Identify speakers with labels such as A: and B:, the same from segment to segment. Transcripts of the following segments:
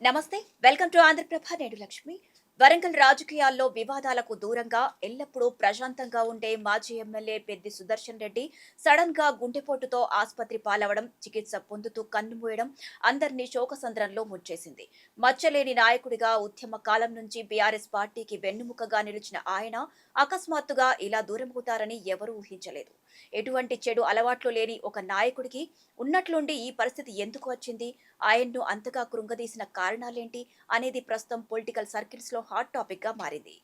A: నమస్తే. Welcome to Andhraprabha. నేను లక్ష్మి. వరంగల్ రాజకీయాల్లో వివాదాలకు దూరంగా ఎల్లప్పుడూ ప్రశాంతంగా ఉండే మాజీ ఎమ్మెల్యే పెద్ది సుదర్శన్ రెడ్డి సడన్ గా గుండెపోటుతో ఆసుపత్రి పాలవడం, చికిత్స పొందుతూ కన్నుమూయడం అందరినీ శోకసంద్రంలో ముంచేసింది. మచ్చలేని నాయకుడిగా ఉద్యమ కాలం నుంచి బీఆర్ఎస్ పార్టీకి వెన్నుముకగా నిలిచిన ఆయన అకస్మాత్తుగా ఇలా దూరమవుతారని ఎవరూ ఊహించలేదు. ఎటువంటి చెడు అలవాట్లు లేని ఒక నాయకుడికి ఉన్నట్లుండి ఈ పరిస్థితి ఎందుకు వచ్చింది? ఆయన్ను అంతగా కృంగదీసిన కారణాలేంటి అనేది ప్రస్తుతం పొలిటికల్ సర్కిల్స్ లో హాట్ టాపిక్ గా మారింది.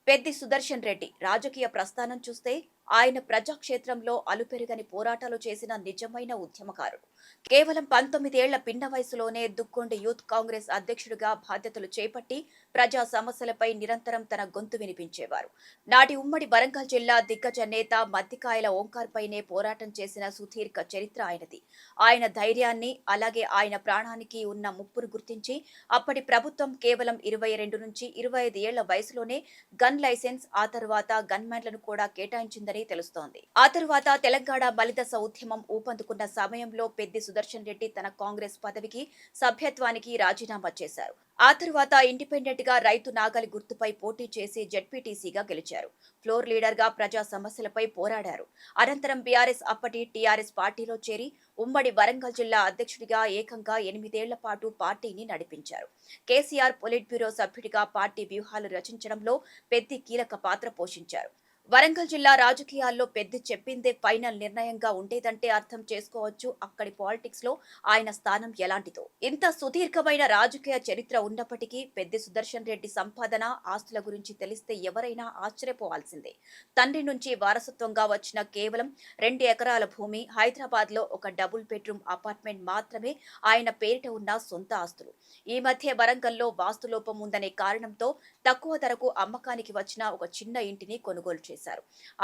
A: పెద్ది సుదర్శన్ రెడ్డి రాజకీయ ప్రస్థానం చూస్తే ఆయన ప్రజాక్షేత్రంలో అలుపెరుగని పోరాటాలు చేసిన నిజమైన ఉద్యమకారుడు. కేవలం 19 ఏళ్ల పిన్న వయసులోనే దుక్కొండ యూత్ కాంగ్రెస్ అధ్యక్షుడిగా బాధ్యతలు చేపట్టి ప్రజా సమస్యలపై నిరంతరం తన గొంతు వినిపించేవారు. నాటి ఉమ్మడి వరంగల్ జిల్లా దిగ్గజ నేత మద్దికాయల ఓంకార్ పైనే పోరాటం చేసిన సుదీర్ఘ చరిత్ర ఆయనది. ఆయన ధైర్యాన్ని, అలాగే ఆయన ప్రాణానికి ఉన్న ముప్పును గుర్తించి అప్పటి ప్రభుత్వం కేవలం 22 నుంచి 25 ఏళ్ల వయసులోనే గన్ లైసెన్స్, ఆ తరువాత గన్మెన్లను కూడా కేటాయించిందని తెలుస్తోంది. ఆ తరువాత తెలంగాణ బలిదశ ఉద్యమం ఊపందుకున్న సమయంలో పెద్ది సుదర్శన్ రెడ్డి తన కాంగ్రెస్ పదవికి, సభ్యత్వానికి రాజీనామా చేశారు. ఆ తరువాత ఇండిపెండెంట్ గా రైతు నాగలి గుర్తుపై పోటీ చేసి జెడ్పీటీసీగా గెలిచారు. ఫ్లోర్ లీడర్ గా ప్రజా సమస్యలపై పోరాడారు. అనంతరం బీఆర్ఎస్, అప్పటి టీఆర్ఎస్ పార్టీలో చేరి ఉమ్మడి వరంగల్ జిల్లా అధ్యక్షుడిగా ఏకంగా 8 ఏళ్ల పాటు పార్టీని నడిపించారు. కేసీఆర్ పొలిట్ బ్యూరో సభ్యుడిగా పార్టీ వ్యూహాలు రచించడంలో పెద్ది కీలక పాత్ర పోషించారు. వరంగల్ జిల్లా రాజకీయాల్లో పెద్ది చెప్పిందే ఫైనల్ నిర్ణయంగా ఉండేదంటే అర్థం చేసుకోవచ్చు అక్కడి పాలిటిక్స్ లో ఆయన స్థానం ఎలాంటిదో. ఇంత సుదీర్ఘమైన రాజకీయ చరిత్ర ఉన్నప్పటికీ పెద్ది సుదర్శన్ రెడ్డి సంపాదన, ఆస్తుల గురించి తెలిస్తే ఎవరైనా ఆశ్చర్యపోవాల్సిందే. తండ్రి నుంచి వారసత్వంగా వచ్చిన కేవలం 2 ఎకరాల భూమి, హైదరాబాద్ లో ఒక డబుల్ బెడ్రూమ్ అపార్ట్మెంట్ మాత్రమే ఆయన పేరిట ఉన్న సొంత ఆస్తులు. ఈ మధ్య వరంగల్లో వాస్తులోపం ఉందనే కారణంతో తక్కువ ధరకు అమ్మకానికి వచ్చిన ఒక చిన్న ఇంటిని కొనుగోలు చేశారు.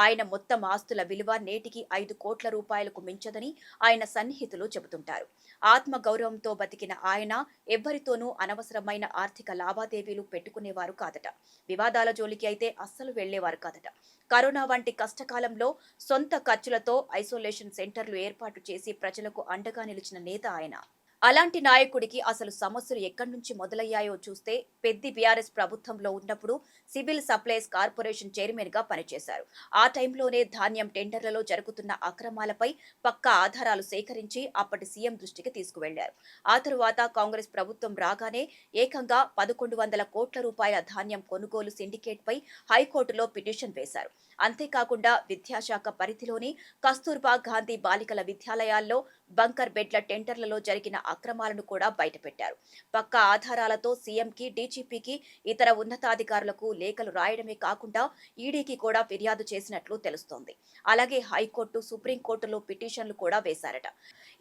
A: ఆయన మొత్తం ఆస్తుల విలువ నేటికి 5 కోట్ల రూపాయలకు మించదని ఆయన సన్నిహితులు చెబుతుంటారు. ఆత్మ గౌరవంతో బతికిన ఆయన ఎవ్వరితోనూ అనవసరమైన ఆర్థిక లావాదేవీలు పెట్టుకునేవారు కాదట. వివాదాల జోలికి అయితే అస్సలు వెళ్లేవారు కాదట. కరోనా వంటి కష్టకాలంలో సొంత ఖర్చులతో ఐసోలేషన్ సెంటర్లు ఏర్పాటు చేసి ప్రజలకు అండగా నిలిచిన నేత ఆయన. అలాంటి నాయకుడికి అసలు సమస్యలు ఎక్కడి నుంచి మొదలయ్యాయో చూస్తే పెద్ది బీఆర్ఎస్ ప్రభుత్వంలో ఉన్నప్పుడు సివిల్ సప్లైస్ కార్పొరేషన్ చైర్మన్ గా పనిచేశారు. ఆ టైంలోనే ధాన్యం టెండర్లలో జరుగుతున్న అక్రమాలపై పక్కా ఆధారాలు సేకరించి అప్పటి సీఎం దృష్టికి తీసుకువెళ్లారు. ఆ తరువాత కాంగ్రెస్ ప్రభుత్వం రాగానే ఏకంగా 1100 కోట్ల రూపాయల ధాన్యం కొనుగోలు సిండికేట్ పై హైకోర్టులో పిటిషన్ వేశారు. అంతేకాకుండా విద్యాశాఖ పరిధిలోని కస్తూర్బా గాంధీ బాలికల విద్యాలయాల్లో బంకర్ బెడ్ల టెండర్లలో జరిగిన అక్రమాలను కూడా బయటపెట్టారు. పక్కా ఆధారాలతో సీఎంకి, డీజీపీకి, ఇతర ఉన్నతాధికారులకు లేఖలు రాయడమే కాకుండా ఈడీకి కూడా ఫిర్యాదు చేసినట్లు తెలుస్తోంది. అలాగే హైకోర్టు, సుప్రీంకోర్టులో పిటిషన్లు కూడా వేశారట.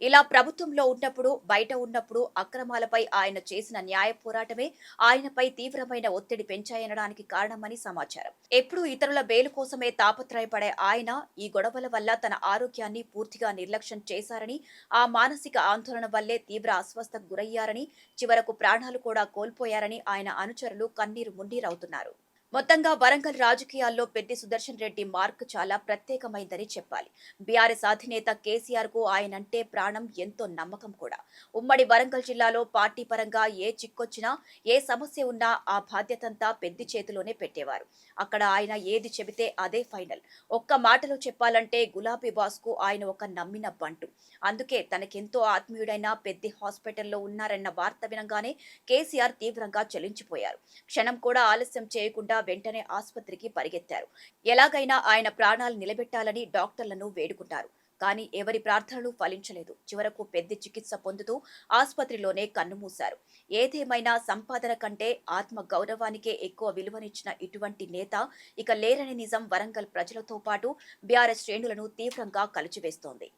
A: ఇలా ప్రభుత్వంలో ఉన్నప్పుడు, బయట ఉన్నప్పుడు అక్రమాలపై ఆయన చేసిన న్యాయ పోరాటమే ఆయనపై తీవ్రమైన ఒత్తిడి పెంచాయనడానికి కారణమని సమాచారం. ఎప్పుడూ ఇతరుల బెయిలు కోసమే తాపత్రయపడే ఆయన ఈ గొడవల వల్ల తన ఆరోగ్యాన్ని పూర్తిగా నిర్లక్ష్యం చేశారని, ఆ మానసిక ఆందోళన వల్లే తీవ్ర అస్వస్థకు గురయ్యారని, చివరకు ప్రాణాలు కూడా కోల్పోయారని ఆయన అనుచరులు కన్నీరు మున్నీరవుతున్నారు. మొత్తంగా వరంగల్ రాజకీయాల్లో పెద్ది సుదర్శన్ రెడ్డి మార్క్ చాలా ప్రత్యేకమైందని చెప్పాలి. బీఆర్ఎస్ అధినేత కేసీఆర్ కు ఆయనంటే ప్రాణం, ఎంతో నమ్మకం కూడా. ఉమ్మడి వరంగల్ జిల్లాలో పార్టీ పరంగా ఏ చిక్కొచ్చినా, ఏ సమస్య ఉన్నా ఆ బాధ్యతంతా పెద్ది చేతిలోనే పెట్టేవారు. అక్కడ ఆయన ఏది చెబితే అదే ఫైనల్. ఒక్క మాటలో చెప్పాలంటే గులాబీ బాస్ కు ఆయన ఒక నమ్మిన బంటు. అందుకే తనకెంతో ఆత్మీయుడైన పెద్ది హాస్పిటల్లో ఉన్నారన్న వార్త వినగానే కేసీఆర్ తీవ్రంగా చలించిపోయారు. క్షణం కూడా ఆలస్యం చేయకుండా వెంటనే ఆసుపత్రికి పరిగెత్తారు. ఎలాగైనా ఆయన ప్రాణాలు నిలబెట్టాలని డాక్టర్లను వేడుకున్నారు. కానీ ఎవరి ప్రార్థనలు ఫలించలేదు. చివరకు పెద్ది చికిత్స పొందుతూ ఆసుపత్రిలోనే కన్నుమూశారు. ఏదేమైనా సంపాదన కంటే ఆత్మ గౌరవానికే ఎక్కువ విలువనిచ్చిన ఇటువంటి నేత ఇక లేరని నిజం వరంగల్ ప్రజలతో పాటు బీఆర్ఎస్ శ్రేణులను తీవ్రంగా కలిచివేస్తోంది.